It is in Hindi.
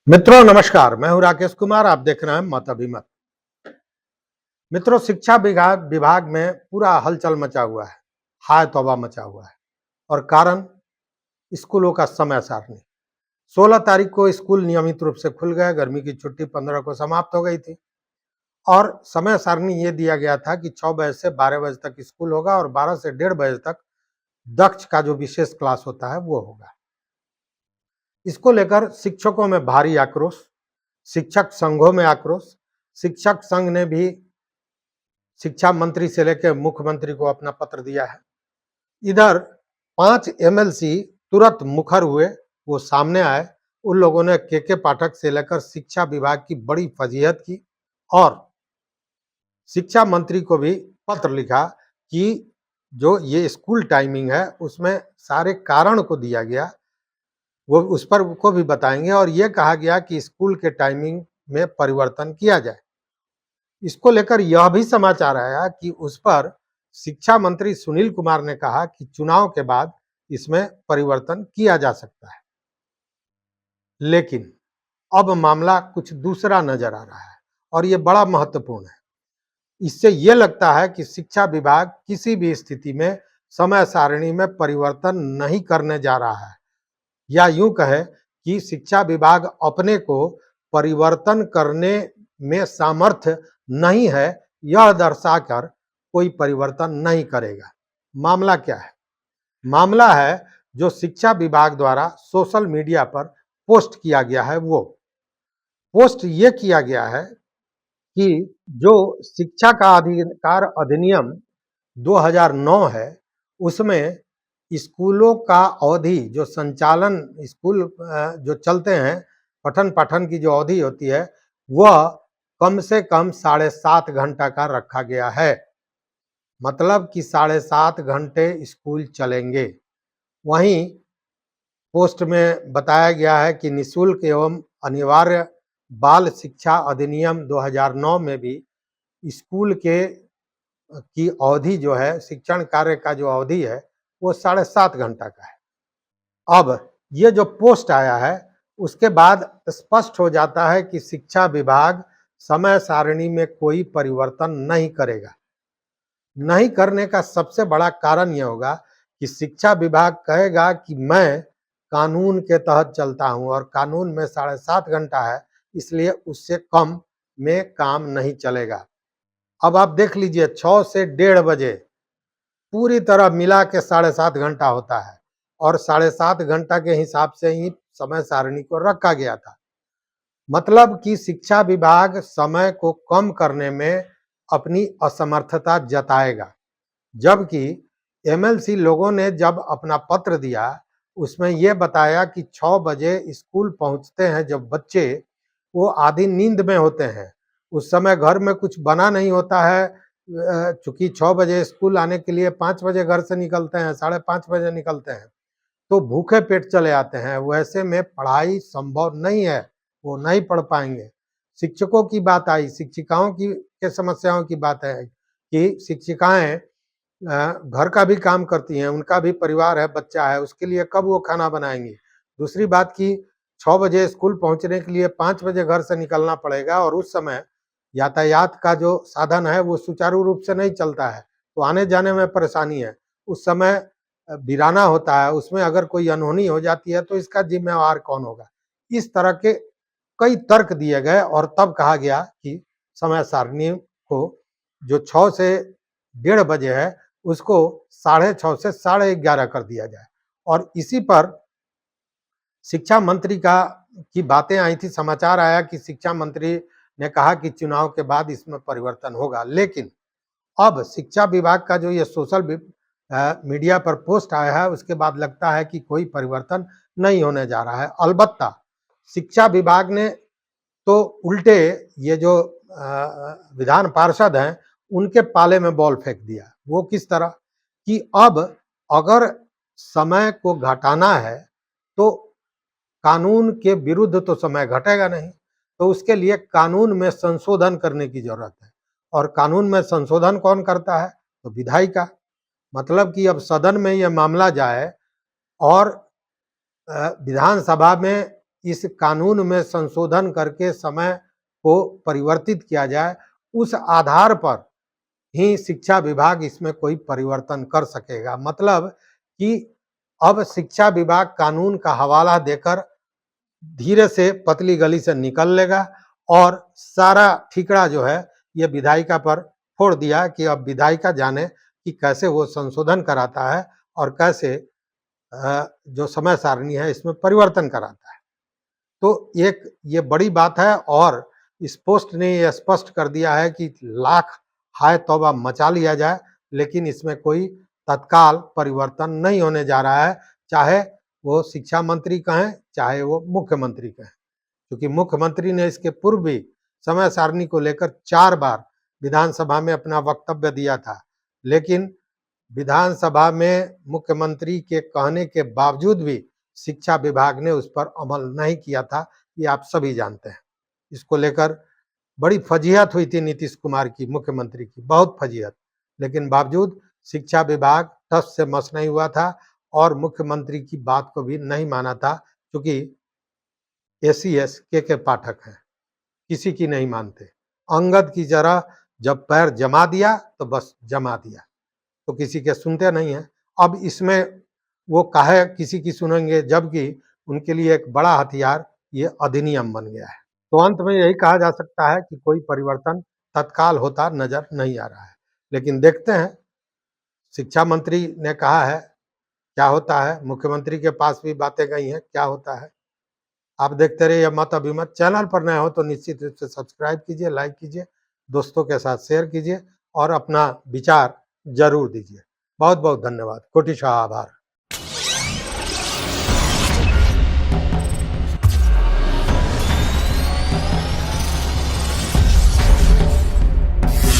मित्रों नमस्कार, मैं हूं राकेश कुमार। आप देख रहे हैं मत अभिमत। मित्रों, शिक्षा विभाग में पूरा हलचल मचा हुआ है, हाय तौबा मचा हुआ है। और कारण स्कूलों का समय सारणी। 16 तारीख को स्कूल नियमित रूप से खुल गए। गर्मी की छुट्टी 15 को समाप्त हो गई थी और समय सारणी ये दिया गया था कि 6 बजे से 12 बजे तक स्कूल होगा और 12 से 1:30 बजे तक दक्ष का जो विशेष क्लास होता है वो होगा। इसको लेकर शिक्षकों में भारी आक्रोश, शिक्षक संघों में आक्रोश। शिक्षक संघ ने भी शिक्षा मंत्री से लेकर मुख्यमंत्री को अपना पत्र दिया है। इधर 5 एमएलसी तुरंत मुखर हुए, वो सामने आए। उन लोगों ने के पाठक से लेकर शिक्षा विभाग की बड़ी फजीहत की और शिक्षा मंत्री को भी पत्र लिखा कि जो ये स्कूल टाइमिंग है उसमें सारे कारण को दिया गया, वो उस पर को भी बताएंगे और ये कहा गया कि स्कूल के टाइमिंग में परिवर्तन किया जाए। इसको लेकर यह भी समाचार आया कि उस पर शिक्षा मंत्री सुनील कुमार ने कहा कि चुनाव के बाद इसमें परिवर्तन किया जा सकता है। लेकिन अब मामला कुछ दूसरा नजर आ रहा है और ये बड़ा महत्वपूर्ण है। इससे ये लगता है कि शिक्षा विभाग किसी भी स्थिति में समय सारणी में परिवर्तन नहीं करने जा रहा है, या यूं कहे कि शिक्षा विभाग अपने को परिवर्तन करने में सामर्थ्य नहीं है, यह दर्शाकर कोई परिवर्तन नहीं करेगा। मामला क्या है? मामला है जो शिक्षा विभाग द्वारा सोशल मीडिया पर पोस्ट किया गया है। वो पोस्ट ये किया गया है कि जो शिक्षा का अधिकार अधिनियम 2009 है, उसमें स्कूलों का अवधि जो संचालन स्कूल जो चलते हैं, पठन पाठन की जो अवधि होती है वह कम से कम 7.5 घंटा का रखा गया है। मतलब कि 7.5 घंटे स्कूल चलेंगे। वहीं पोस्ट में बताया गया है कि निःशुल्क एवं अनिवार्य बाल शिक्षा अधिनियम 2009 में भी स्कूल के की अवधि जो है, शिक्षण कार्य का जो अवधि है वो 7.5 घंटा का है। अब ये जो पोस्ट आया है उसके बाद स्पष्ट हो जाता है कि शिक्षा विभाग समय सारणी में कोई परिवर्तन नहीं करेगा। नहीं करने का सबसे बड़ा कारण यह होगा कि शिक्षा विभाग कहेगा कि मैं कानून के तहत चलता हूं और कानून में 7.5 घंटा है, इसलिए उससे कम में काम नहीं चलेगा। अब आप देख लीजिए, 6 से 1:30 बजे पूरी तरह मिला के 7.5 घंटा होता है और 7.5 घंटा के हिसाब से ही समय सारणी को रखा गया था। मतलब कि शिक्षा विभाग समय को कम करने में अपनी असमर्थता जताएगा। जबकि एमएलसी लोगों ने जब अपना पत्र दिया उसमें यह बताया कि 6 बजे स्कूल पहुंचते हैं जब बच्चे, वो आधी नींद में होते हैं। उस समय घर में कुछ बना नहीं होता है। चूंकि 6 बजे स्कूल आने के लिए 5 बजे घर से निकलते हैं, 5:30 बजे निकलते हैं, तो भूखे पेट चले आते हैं। वैसे में पढ़ाई संभव नहीं है, वो नहीं पढ़ पाएंगे। शिक्षकों की बात आई, शिक्षिकाओं की के समस्याओं की बात है कि शिक्षिकाएं घर का भी काम करती हैं, उनका भी परिवार है, बच्चा है, उसके लिए कब वो खाना बनाएंगी। दूसरी बात कि 6 बजे स्कूल पहुंचने के लिए 5 बजे घर से निकलना पड़ेगा और उस समय यातायात का जो साधन है वो सुचारू रूप से नहीं चलता है, तो आने जाने में परेशानी है। उस समय वीराना होता है, उसमें अगर कोई अनहोनी हो जाती है तो इसका जिम्मेवार कौन होगा। इस तरह के कई तर्क दिए गए और तब कहा गया कि समय सारणी को जो 6 से 1:30 बजे है उसको 6:30 से 11:30 कर दिया जाए। और इसी पर शिक्षा मंत्री का की बातें आई थी। समाचार आया कि शिक्षा मंत्री ने कहा कि चुनाव के बाद इसमें परिवर्तन होगा। लेकिन अब शिक्षा विभाग का जो ये सोशल मीडिया पर पोस्ट आया है उसके बाद लगता है कि कोई परिवर्तन नहीं होने जा रहा है। अलबत्ता शिक्षा विभाग ने तो उल्टे ये जो विधान पार्षद हैं उनके पाले में बॉल फेंक दिया। वो किस तरह कि अब अगर समय को घटाना है तो कानून के विरुद्ध तो समय घटेगा नहीं, तो उसके लिए कानून में संशोधन करने की जरूरत है। और कानून में संशोधन कौन करता है? तो विधायिका। मतलब कि अब सदन में यह मामला जाए और विधानसभा में इस कानून में संशोधन करके समय को परिवर्तित किया जाए, उस आधार पर ही शिक्षा विभाग इसमें कोई परिवर्तन कर सकेगा। मतलब कि अब शिक्षा विभाग कानून का हवाला देकर धीरे से पतली गली से निकल लेगा और सारा ठिकरा जो है ये विधायिका पर फोड़ दिया कि अब विधायिका जाने कि कैसे वो संशोधन कराता है और कैसे जो समय सारणी है इसमें परिवर्तन कराता है। तो एक ये बड़ी बात है और इस पोस्ट ने ये स्पष्ट कर दिया है कि लाख हाय तौबा मचा लिया जाए, लेकिन इसमें कोई तत्काल परिवर्तन नहीं होने जा रहा है, चाहे वो शिक्षा मंत्री कहें, चाहे वो मुख्यमंत्री कहें। क्योंकि मुख्यमंत्री ने इसके पूर्व भी समय सारणी को लेकर 4 बार विधानसभा में अपना वक्तव्य दिया था, लेकिन विधानसभा में मुख्यमंत्री के कहने के बावजूद भी शिक्षा विभाग ने उस पर अमल नहीं किया था, ये आप सभी जानते हैं। इसको लेकर बड़ी फजीहत हुई थी नीतीश कुमार की, मुख्यमंत्री की, बहुत फजीहत, लेकिन बावजूद शिक्षा विभाग टस से मस नहीं हुआ था और मुख्यमंत्री की बात को भी नहीं माना था, क्योंकि एसीएस के पाठक हैं, किसी की नहीं मानते। अंगद की जरा जब पैर जमा दिया तो बस जमा दिया, तो किसी के सुनते नहीं है। अब इसमें वो काहे किसी की सुनेंगे, जबकि उनके लिए एक बड़ा हथियार ये अधिनियम बन गया है। तो अंत में यही कहा जा सकता है कि कोई परिवर्तन तत्काल होता नजर नहीं आ रहा है, लेकिन देखते हैं शिक्षा मंत्री ने कहा है क्या होता है, मुख्यमंत्री के पास भी बातें गई हैं, क्या होता है। आप देखते रहिए मत अभिमत। चैनल पर नए हो तो निश्चित रूप से सब्सक्राइब कीजिए, लाइक कीजिए, दोस्तों के साथ शेयर कीजिए और अपना विचार जरूर दीजिए। बहुत बहुत धन्यवाद, कोटिशः आभार।